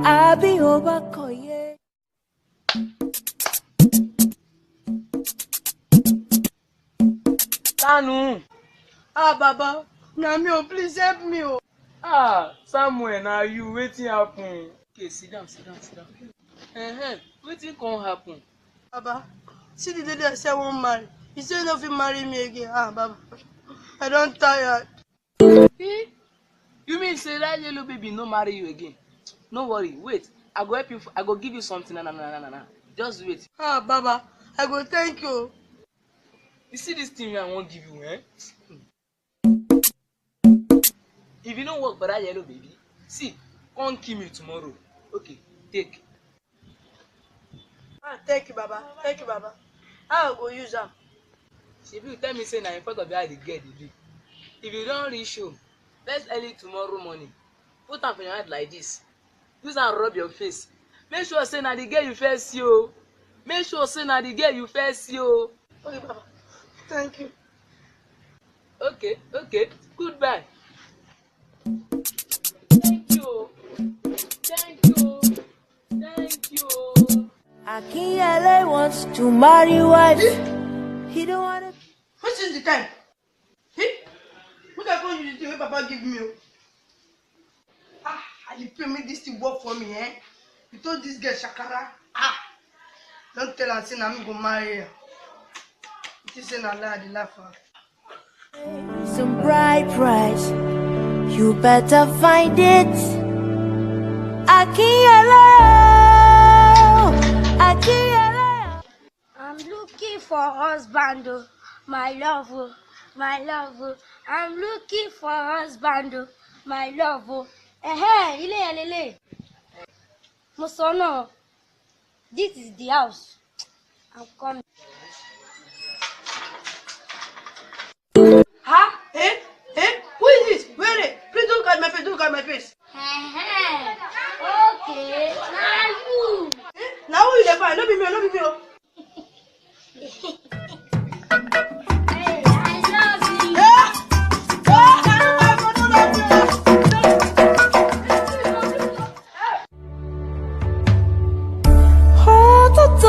Abi Obakoye. Tanu. Baba. Now me, please help me. Samuel, now you wetin happen? Okay, sit down. Wetin come happen? Baba, see the lady I say I won't marry. He said no, if you marry me again. Baba, I don't tired. You mean say that yellow baby no marry you again? No worry, wait. I go help you. I go give you something. Na. Just wait. Baba, I go thank you. You see this thing I wan give you, eh? If you don't work for that yellow baby, see, come kill me tomorrow. Okay, take. Thank you, Baba. Thank you, Baba. How I go use am? Shebi you tell me say na in front of you how the girl dey do. If you don reach home, first early tomorrow morning, put am for your hand like this. Use am rub your face. Make sure say na the girl you first see o. Make sure say na the girl you first see o. Okay, Baba. Thank you. Okay. Goodbye. Thank you. Akinyele wants to marry wife. He don't want to. What is the time? What I go use the way Papa give me? You pay me this to work for me, eh? You told this girl Shakara. Don't tell her say na me go marry her. It is na lie, the laugh. Some bride price. You better find it. Akinyele. I'm looking for husband, oh, my love, oh, my love, oh. I'm looking for husband, oh, my love, oh. Ilé. Mo sọ náà, this is the house. I'm coming. Who is this? Where? Please don't look at my face. Don't look at my face. Okay, now you. Now who you dey find? No be me. Hey, I love you. Oh, that's